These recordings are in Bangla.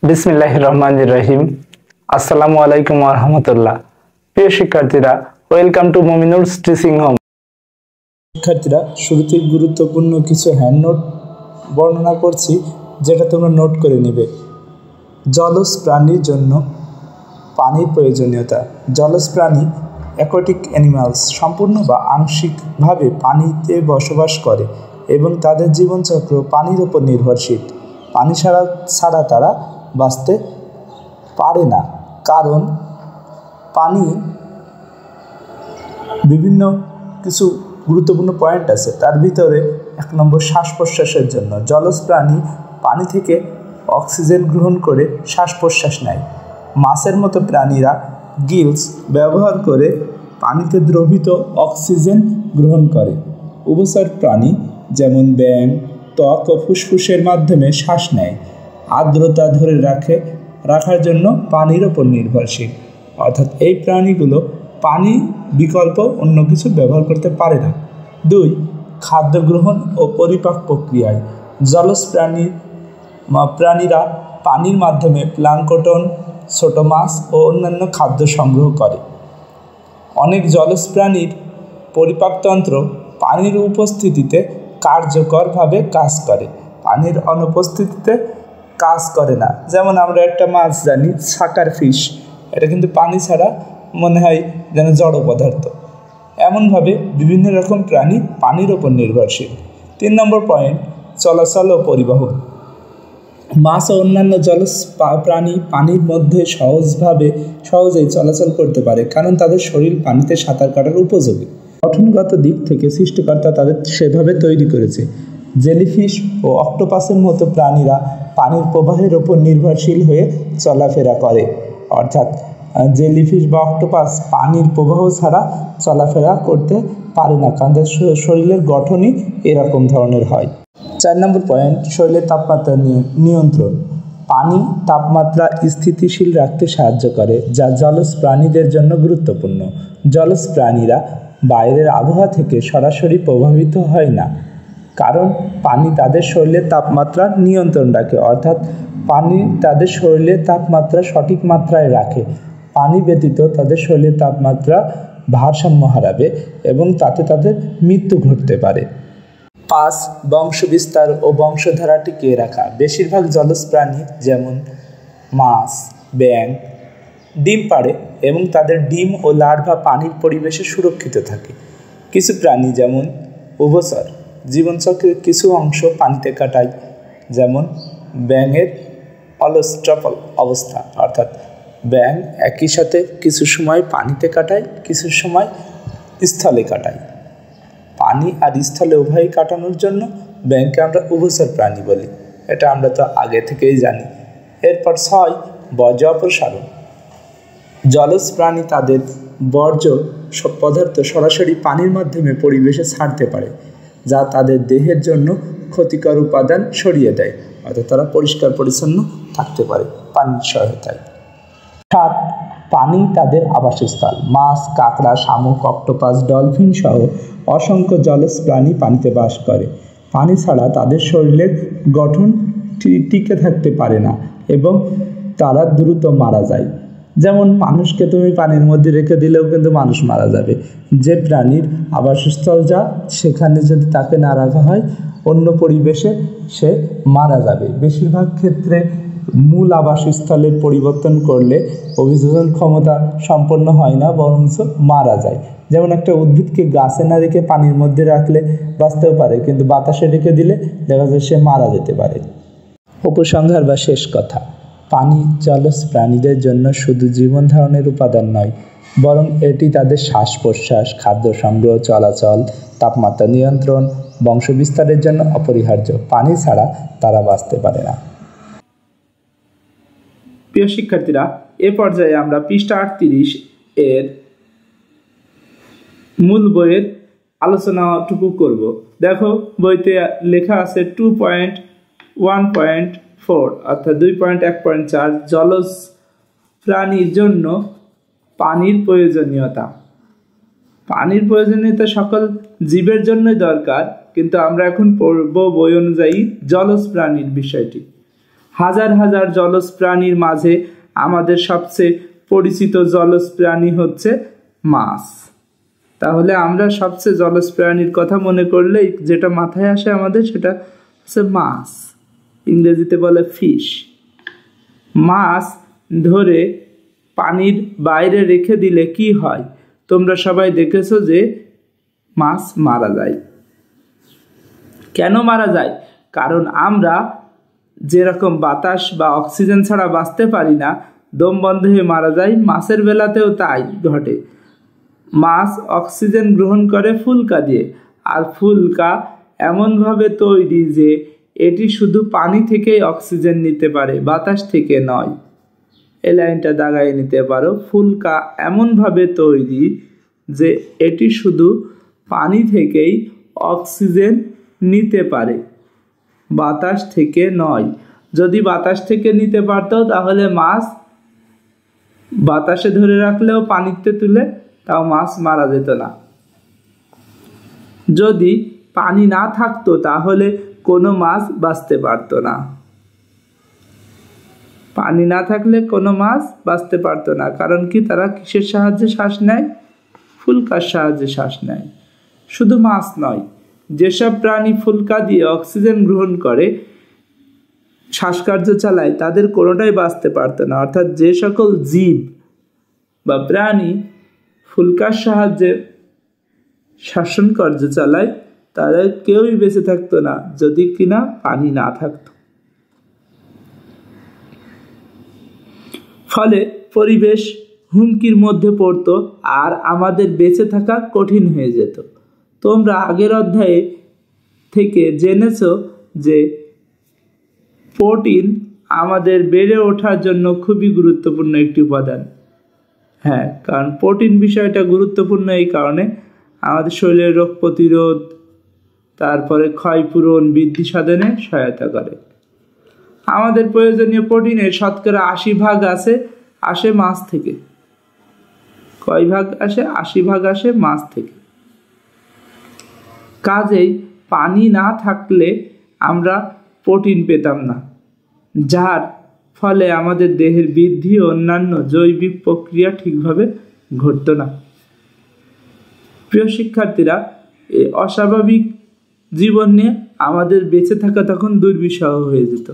বিসমিল্লাহির রহমানির রহিম। আসসালামু আলাইকুম ওয়া রাহমাতুল্লাহ। প্রিয় শিক্ষার্থীরা, ওয়েলকাম টু মুমিনুরস টিচিং হোম। শিক্ষার্থীরা, শুরুতেই গুরুত্বপূর্ণ কিছু হ্যান্ড নোট বর্ণনা করছি, যেটা তোমরা নোট করে নেবে। জলজ প্রাণীর জন্য পানির প্রয়োজনীয়তা। জলজ প্রাণী অ্যাকোয়াটিক অ্যানিমালস সম্পূর্ণ বা আংশিকভাবে পানিতে বসবাস করে এবং তাদের জীবনচক্র পানির উপর নির্ভরশীল। পানি ছাড়া তারা বাঁচতে পারে না, কারণ পানি বিভিন্ন কিছু গুরুত্বপূর্ণ পয়েন্ট আছে। তার ভিতরে 1 নম্বর শ্বাস প্রশ্বাসের জন্য। জলজ প্রাণী পানি থেকে অক্সিজেন গ্রহণ করে শ্বাস প্রশ্বাস নেয়। মাছের মতো প্রাণীরা গিলস ব্যবহার করে পানিতে দ্রবীভূত অক্সিজেন গ্রহণ করে। উভচর প্রাণী যেমন ব্যাঙ ত্বক ও ফুসফুসের মাধ্যমে শ্বাস নেয়। আর্দ্রতা ধরে রাখার জন্য পানির ওপর নির্ভরশীল, অর্থাৎ এই প্রাণীগুলো পানি বিকল্প অন্য কিছু ব্যবহার করতে পারে না। 2. খাদ্য গ্রহণ ও পরিপাক প্রক্রিয়ায়। জলজ প্রাণীরা পানির মাধ্যমে প্লাঙ্কটন, ছোট মাছ ও অন্যান্য খাদ্য সংগ্রহ করে। অনেক জলজ প্রাণীর পরিপাকতন্ত্র পানির উপস্থিতিতে কার্যকরভাবে কাজ করে, পানির অনুপস্থিতিতে কাজ করে না। যেমন আমরা একটা মাছ জানি সাকার ফিশ, এটা কিন্তু পানি ছাড়া মনে হয় যেন জড় পদার্থ। এমনভাবে বিভিন্ন রকম প্রাণী পানির ওপর নির্ভরশীল। 3 নম্বর পয়েন্ট, চলাচল ও পরিবহন। মাছ ও অন্যান্য জলজ প্রাণী পানির মধ্যে সহজেই চলাচল করতে পারে, কারণ তাদের শরীর পানিতে সাঁতার কাটার উপযোগী। গঠনগত দিক থেকে সৃষ্টিকর্তা তাদের সেভাবে তৈরি করেছে। জেলিফিশ ও অক্টোপাসের মতো প্রাণীরা পানির প্রবাহের ওপর নির্ভরশীল হয়ে চলাফেরা করে, অর্থাৎ জেলিফিশ বা অক্টোপাস পানির প্রবাহ ছাড়া চলাফেরা করতে পারে না, কারণ তাদের শরীরের গঠনই এরকম ধরনের হয়। 4 নম্বর পয়েন্ট, শরীরের তাপমাত্রা নিয়ন্ত্রণ। পানি তাপমাত্রা স্থিতিশীল রাখতে সাহায্য করে, যা জলজ প্রাণীদের জন্য গুরুত্বপূর্ণ। জলজ প্রাণীরা বাইরের আবহাওয়া থেকে সরাসরি প্রভাবিত হয় না, কারণ পানি তাদের শরীরের তাপমাত্রা নিয়ন্ত্রণ রাখে, অর্থাৎ পানি তাদের শরীরের তাপমাত্রা সঠিক মাত্রায় রাখে। পানি ব্যতীত তাদের শরীরের তাপমাত্রা ভারসাম্য হারাবে এবং তাতে তাদের মৃত্যু ঘটতে পারে। 5. বংশবিস্তার ও বংশধারা টিকিয়ে রাখা। বেশিরভাগ জলজ প্রাণী যেমন মাছ, ব্যাঙ ডিম পাড়ে এবং তাদের ডিম ও লার্ভা পানির পরিবেশে সুরক্ষিত থাকে। কিছু প্রাণী যেমন উভচর জীবনচক্রের কিছু অংশ পানিতে কাটায়, যেমন ব্যাঙের অলোস্ট্রপল অবস্থা, অর্থাৎ ব্যাঙ একই সাথে কিছু সময় পানিতে কাটায়, কিছু সময় স্থলে কাটায়। পানি আর স্থলে উভয়ই কাটানোর জন্য ব্যাঙকে আমরা উভচর প্রাণী বলি, এটা আমরা তো আগে থেকেই জানি। এরপর 6. বর্জ্য অপসারণ। জলজ প্রাণী তাদের বর্জ্য সব পদার্থ সরাসরি পানির মাধ্যমে পরিবেশে ছাড়তে পারে, যা তাদের দেহের জন্য ক্ষতিকর উপাদান সরিয়ে দেয়, অর্থাৎ তারা পরিষ্কার পরিচ্ছন্ন থাকতে পারে পানির সহায়তায়। 7. পানি তাদের আবাসস্থল। মাছ, কাঁকড়া, শামুক, অক্টোপাস, ডলফিন সহ অসংখ্য জলজ প্রাণী পানিতে বাস করে। পানি ছাড়া তাদের শরীরের গঠন টিকে থাকতে পারে না এবং তারা দ্রুত মারা যায়। যেমন মানুষকে তুমি পানির মধ্যে রেখে দিলেও কিন্তু মানুষ মারা যাবে। যে প্রাণীর আবাসস্থল যা, সেখানে যদি তাকে না রাখা হয় অন্য পরিবেশে সে মারা যাবে। বেশিরভাগ ক্ষেত্রে মূল আবাসস্থলের পরিবর্তন করলে অভিযোজন ক্ষমতা সম্পন্ন হয় না, বরঞ্চ মারা যায়। যেমন একটা উদ্ভিদকে গাছে না রেখে পানির মধ্যে রাখলে বাঁচতেও পারে, কিন্তু বাতাসে রেখে দিলে দেখা যায় সে মারা যেতে পারে। উপসংহার বা শেষ কথা, পানি জলজ প্রাণীদের জন্য শুধু জীবন ধারণের উপাদান নয়, বরং এটি তাদের শ্বাস প্রশ্বাস, খাদ্য সংগ্রহ, চলাচল, তাপমাত্রা নিয়ন্ত্রণ, বংশবিস্তারের জন্য অপরিহার্য। পানি ছাড়া তারা বাঁচতে পারে না। প্রিয় শিক্ষার্থীরা, এ পর্যায়ে আমরা পৃষ্ঠা 38 এর মূল বইয়ের আলোচনাটুকু করব। দেখো, বইতে লেখা আছে 2.1.4 অর্থাৎ 2.1.4 জলজ প্রাণীর জন্য পানির প্রয়োজনীয়তা। পানির প্রয়োজনীয়তা সকল জীবের জন্যই দরকার, কিন্তু আমরা এখন পড়ব বই অনুযায়ী জলজ প্রাণীর বিষয়টি। হাজার হাজার জলজ প্রাণীর মাঝে আমাদের সবচেয়ে পরিচিত জলজ প্রাণী হচ্ছে মাছ। তাহলে আমরা সবচেয়ে জলজ প্রাণীর কথা মনে করলেই যেটা মাথায় আসে আমাদের সেটা হচ্ছে মাছ, ইংরেজিতে বলে ফিশ। মাছ ধরে পানির বাইরে রেখে দিলে কি হয়? তোমরা সবাই দেখেছো যে মাছ মারা যায়। কেন মারা যায়? কারণ আমরা যেরকম বাতাস বা অক্সিজেন ছাড়া বাঁচতে পারি না, দম বন্ধ হয়ে মারা যায়, মাছের বেলাতেও তাই ঘটে। মাছ অক্সিজেন গ্রহণ করে ফুলকা দিয়ে, আর ফুলকা এমনভাবে তৈরি যে এটি শুধু পানি থেকেই অক্সিজেন নিতে পারে, বাতাস থেকে নয়। এই লাইনটা দাগায় নিতে পারো। ফুলকা এমনভাবে তৈরি যে এটি শুধু পানি থেকেই অক্সিজেন নিতে পারে, বাতাস থেকে নয়। যদি বাতাস থেকে নিতে পারতো তাহলে মাছ বাতাসে ধরে রাখলেও পানিতে তুলে তাও মাছ মারা যেত না। যদি পানি না থাকতো তাহলে কোনো মাছ বাঁচতে পারতো না। পানি না থাকলে কোনো মাছ বাঁচতে পারতো না। কারণ কি? তারা কিসের সাহায্যে শ্বাস নেয়? ফুলকার সাহায্যে শ্বাস নেয়। শুধু মাছ নয়, যেসব প্রাণী ফুলকা দিয়ে অক্সিজেন গ্রহণ করে শ্বাসকার্য চালায় তাদের কোনোটাই বাঁচতে পারতো না। অর্থাৎ যে সকল জীব বা প্রাণী ফুলকার সাহায্যে শ্বাসন কার্য চালায় তাদের কেউই বেঁচে থাকতো না যদি কিনা পানি না থাকতো। ফলে পরিবেশ হুমকির মধ্যে পড়তো আর আমাদের বেঁচে থাকা কঠিন হয়ে যেত। তোমরা আগের অধ্যায়ে থেকে জেনেছো যে প্রোটিন আমাদের বেড়ে ওঠার জন্য খুবই গুরুত্বপূর্ণ একটি উপাদান। হ্যাঁ, কারণ প্রোটিন বিষয়টা গুরুত্বপূর্ণ এই কারণে আমাদের শরীরের রোগ প্রতিরোধ, তারপরে ক্ষয়পূরণ, বৃদ্ধি সাধনে সহায়তা করে। আমাদের প্রয়োজনীয় প্রোটিনের শতকরা 80% আসে মাছ থেকে। কয় ভাগ আসে? 80% আসে মাছ থেকে। কাজেই পানি না থাকলে আমরা প্রোটিন পেতাম না, যার ফলে আমাদের দেহের বৃদ্ধি ও অন্যান্য জৈবিক প্রক্রিয়া ঠিকভাবে ঘটতো না। প্রিয় শিক্ষার্থীরা, এই অস্বাভাবিক জীবন নিয়ে আমাদের বেঁচে থাকা তখন দুর্বিষহ হয়ে যেত।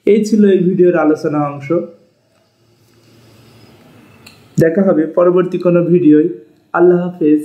এই ছিল এই ভিডিওর আলোচনা অংশ। দেখা হবে পরবর্তী কোনো ভিডিওয়। আল্লাহ হাফেজ।